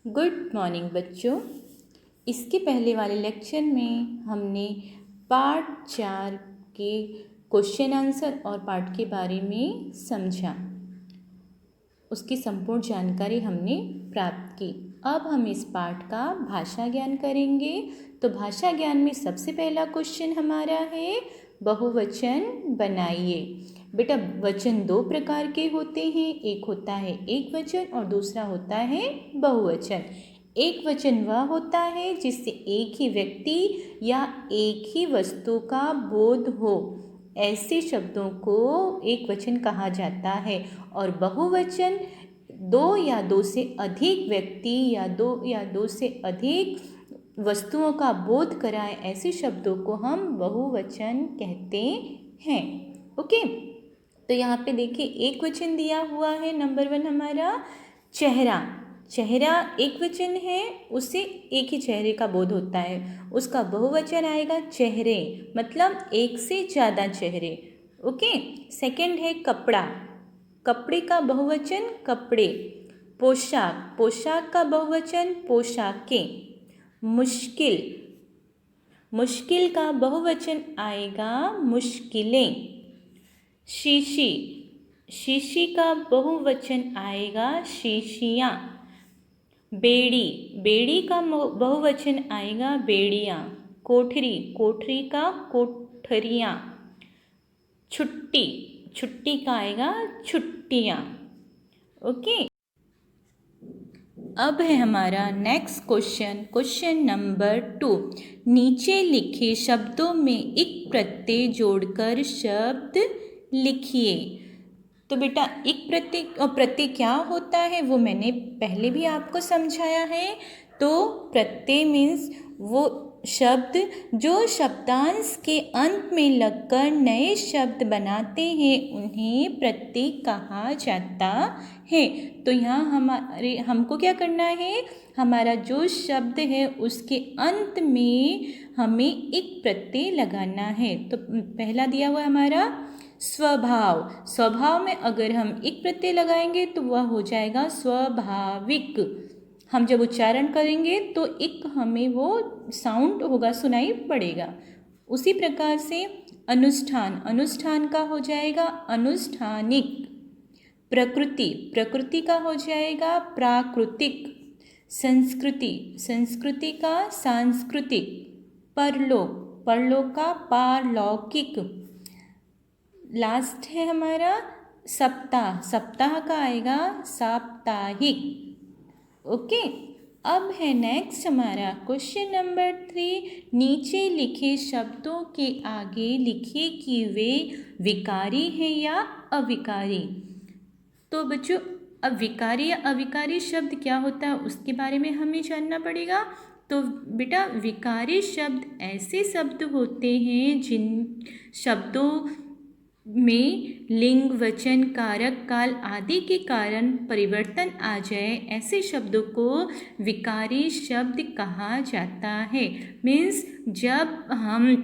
Good morning बच्चों। इसके पहले वाले लेक्चर में हमने पार्ट 4 के क्वेश्चन आंसर और पार्ट के बारे में समझा, उसकी संपूर्ण जानकारी हमने प्राप्त की। अब हम इस पार्ट का भाषा ज्ञान करेंगे। तो भाषा ज्ञान में सबसे पहला क्वेश्चन हमारा है बहुवचन बनाइए। बेटा वचन दो प्रकार के होते हैं, एक होता है एक वचन और दूसरा होता है बहुवचन। एक वचन वह होता है जिससे एक ही व्यक्ति या एक ही वस्तु का बोध हो, ऐसे शब्दों को एक वचन कहा जाता है। और बहुवचन दो या दो से अधिक व्यक्ति या दो से अधिक वस्तुओं का बोध कराए, ऐसे शब्दों को हम बहुवचन कहते हैं। ओके, तो यहाँ पे देखिए एक वचन दिया हुआ है। नंबर 1 हमारा चेहरा। चेहरा एक वचन है, उससे एक ही चेहरे का बोध होता है, उसका बहुवचन आएगा चेहरे, मतलब एक से ज़्यादा चेहरे। ओके। सेकंड है कपड़ा। कपड़े का बहुवचन कपड़े। पोशाक, पोशाक का बहुवचन पोशाकें। मुश्किल, मुश्किल का बहुवचन आएगा मुश्किलें। शीशी, शीशी का बहुवचन आएगा शीशियाँ। बेड़ी, बेड़ी का बहुवचन आएगा बेड़ियाँ। कोठरी, कोठरी का कोठरियाँ। छुट्टी, छुट्टी का आएगा छुट्टियाँ। ओके। अब है हमारा नेक्स्ट क्वेश्चन, क्वेश्चन नंबर 2। नीचे लिखे शब्दों में एक प्रत्यय जोड़कर शब्द लिखिए। तो बेटा एक प्रत्यय क्या होता है वो मैंने पहले भी आपको समझाया है। तो प्रत्यय मीन्स वो शब्द जो शब्दांश के अंत में लगकर नए शब्द बनाते हैं, उन्हें प्रत्यय कहा जाता है। तो यहाँ हमको क्या करना है, हमारा जो शब्द है उसके अंत में हमें एक प्रत्यय लगाना है। तो पहला दिया हुआ हमारा स्वभाव। स्वभाव में अगर हम एक प्रत्यय लगाएंगे तो वह हो जाएगा स्वाभाविक। हम जब उच्चारण करेंगे तो एक हमें वो साउंड होगा, सुनाई पड़ेगा। उसी प्रकार से अनुष्ठान, अनुष्ठान का हो जाएगा अनुष्ठानिक। प्रकृति, प्रकृति का हो जाएगा प्राकृतिक। संस्कृति, संस्कृति का सांस्कृतिक। परलोक, परलोक का पारलौकिक। लास्ट है हमारा सप्ताह, सप्ताह का आएगा साप्ताहिक। ओके। अब है नेक्स्ट हमारा क्वेश्चन नंबर 3। नीचे लिखे शब्दों के आगे लिखिए कि वे विकारी हैं या अविकारी। तो बच्चों अब विकारी या अविकारी शब्द क्या होता है उसके बारे में हमें जानना पड़ेगा। तो बेटा विकारी शब्द ऐसे शब्द होते हैं जिन शब्दों में लिंग, वचन, कारक, काल आदि के कारण परिवर्तन आ जाए, ऐसे शब्दों को विकारी शब्द कहा जाता है। मीन्स जब हम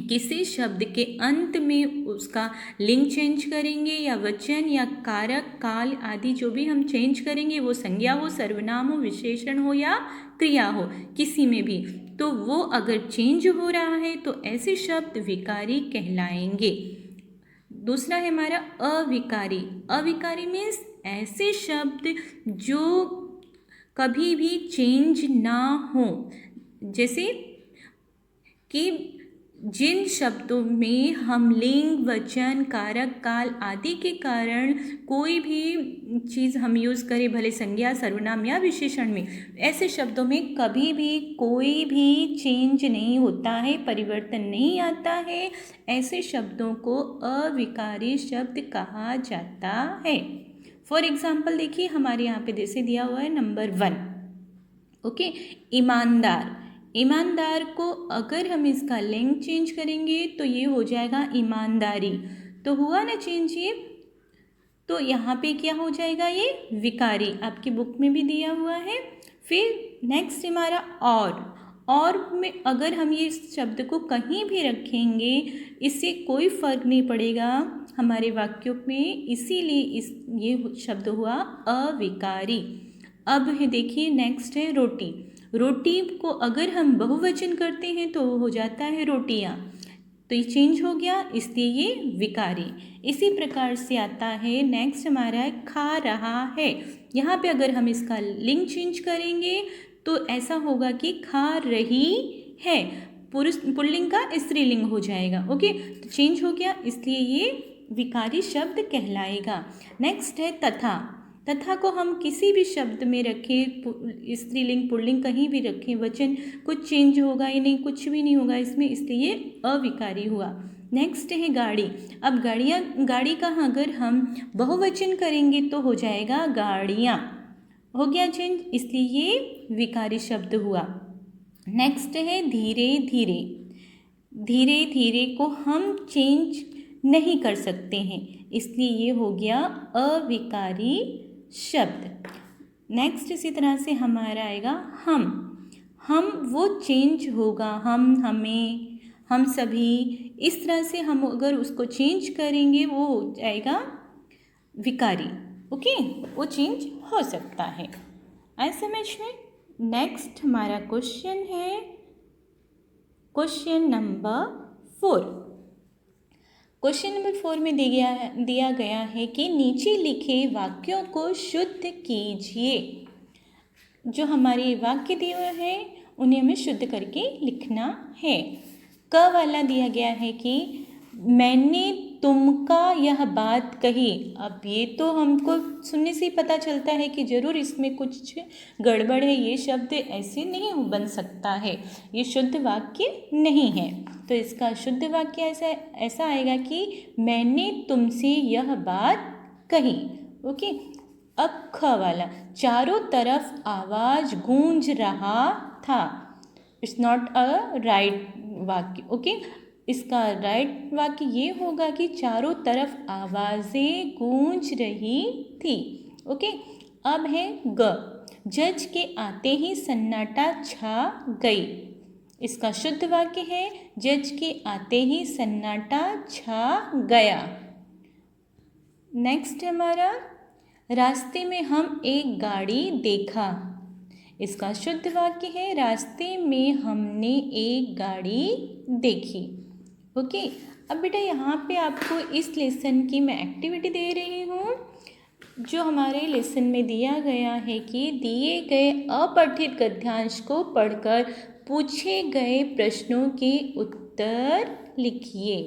किसी शब्द के अंत में उसका लिंग चेंज करेंगे या वचन या कारक, काल आदि जो भी हम चेंज करेंगे, वो संज्ञा हो, सर्वनाम हो, विशेषण हो या क्रिया हो, किसी में भी, तो वो अगर चेंज हो रहा है तो ऐसे शब्द विकारी कहलाएंगे। दूसरा है हमारा अविकारी। अविकारी मीन्स ऐसे शब्द जो कभी भी चेंज ना हो, जैसे कि जिन शब्दों में हम लिंग, वचन, कारक, काल आदि के कारण कोई भी चीज़ हम यूज़ करें, भले संज्ञा, सर्वनाम या विशेषण में, ऐसे शब्दों में कभी भी कोई भी चेंज नहीं होता है, परिवर्तन नहीं आता है, ऐसे शब्दों को अविकारी शब्द कहा जाता है। फॉर एग्जाम्पल देखिए हमारे यहाँ पे जैसे दिया हुआ है नंबर 1। ओके। ईमानदार, ईमानदार को अगर हम इसका लिंग चेंज करेंगे तो ये हो जाएगा ईमानदारी। तो हुआ ना चेंज ये, तो यहाँ पे क्या हो जाएगा, ये विकारी, आपकी बुक में भी दिया हुआ है। फिर नेक्स्ट हमारा और में अगर हम ये शब्द को कहीं भी रखेंगे इससे कोई फर्क नहीं पड़ेगा हमारे वाक्यों में, इसीलिए ये शब्द हुआ अविकारी। अब है देखिए नेक्स्ट है रोटी। रोटी को अगर हम बहुवचन करते हैं तो हो जाता है रोटियाँ, तो ये चेंज हो गया, इसलिए ये विकारी। इसी प्रकार से आता है नेक्स्ट हमारा है खा रहा है। यहाँ पे अगर हम इसका लिंग चेंज करेंगे तो ऐसा होगा कि खा रही है, पुरुष पुल्लिंग का स्त्रीलिंग हो जाएगा। ओके, तो चेंज हो गया, इसलिए ये विकारी शब्द कहलाएगा। नेक्स्ट है तथा। तथा को हम किसी भी शब्द में रखें, स्त्रीलिंग पुल्लिंग कहीं भी रखें, वचन कुछ चेंज होगा ही नहीं, कुछ भी नहीं होगा इसमें, इसलिए अविकारी हुआ। नेक्स्ट है गाड़ी। अब गाड़ी का अगर हम बहुवचन करेंगे तो हो जाएगा गाड़ियाँ, हो गया चेंज, इसलिए ये विकारी शब्द हुआ। नेक्स्ट है धीरे धीरे। धीरे धीरे को हम चेंज नहीं कर सकते हैं, इसलिए ये हो गया अविकारी शब्द। नेक्स्ट इसी तरह से हमारा आएगा हम वो चेंज होगा, हम, हमें, हम सभी, इस तरह से हम अगर उसको चेंज करेंगे वो हो जाएगा विकारी। ओके, वो चेंज हो सकता है, आए समझ में। नेक्स्ट हमारा क्वेश्चन है क्वेश्चन नंबर 4। क्वेश्चन नंबर 4 में दिया गया है कि नीचे लिखे वाक्यों को शुद्ध कीजिए। जो हमारे वाक्य दिए हुए हैं उन्हें हमें शुद्ध करके लिखना है। क वाला दिया गया है कि मैंने तुमका यह बात कही। अब ये तो हमको सुनने से ही पता चलता है कि ज़रूर इसमें कुछ गड़बड़ है, ये शब्द ऐसे नहीं बन सकता है, ये शुद्ध वाक्य नहीं है। तो इसका शुद्ध वाक्य ऐसा आएगा कि मैंने तुमसे यह बात कही। ओके, अब ख वाला, चारों तरफ आवाज़ गूंज रहा था। इट्स नॉट अ राइट वाक्य। ओके, इसका राइट वाक्य ये होगा कि चारों तरफ आवाज़ें गूंज रही थी। ओके, अब है ग। जज के आते ही सन्नाटा छा गई। इसका शुद्ध वाक्य है जज के आते ही सन्नाटा छा गया। नेक्स्ट हमारा रास्ते में हम एक गाड़ी देखा। इसका शुद्ध वाक्य है रास्ते में हमने एक गाड़ी देखी। ओके, अब बेटा यहाँ पे आपको इस लेसन की मैं एक्टिविटी दे रही हूँ। जो हमारे लेसन में दिया गया है कि दिए गए अपठित गद्यांश को पढ़कर पूछे गए प्रश्नों के उत्तर लिखिए।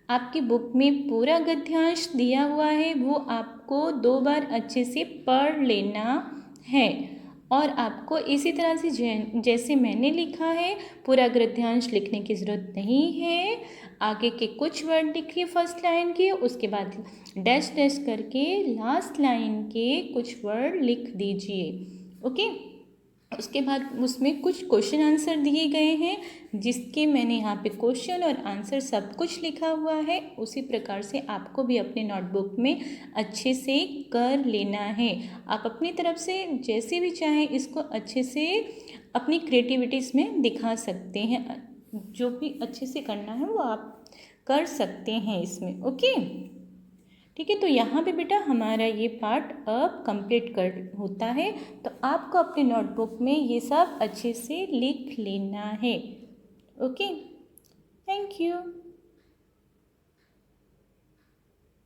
आपकी बुक में पूरा गद्यांश दिया हुआ है, वो आपको 2 बार अच्छे से पढ़ लेना है और आपको इसी तरह से जैसे मैंने लिखा है पूरा गद्यांश लिखने की ज़रूरत नहीं है। आगे के कुछ वर्ड लिखिए फर्स्ट लाइन के, उसके बाद डैश डैश करके लास्ट लाइन के कुछ वर्ड लिख दीजिए। ओके, उसके बाद उसमें कुछ क्वेश्चन आंसर दिए गए हैं जिसके मैंने यहाँ पे क्वेश्चन और आंसर सब कुछ लिखा हुआ है। उसी प्रकार से आपको भी अपने नोटबुक में अच्छे से कर लेना है। आप अपनी तरफ से जैसे भी चाहें इसको अच्छे से अपनी क्रिएटिविटीज़ में दिखा सकते हैं। जो भी अच्छे से करना है वो आप कर सकते हैं इसमें। ओके, ठीक है, तो यहाँ पे बेटा हमारा ये पार्ट अब कंप्लीट होता है। तो आपको अपने नोटबुक में ये सब अच्छे से लिख लेना है। Okay, thank you.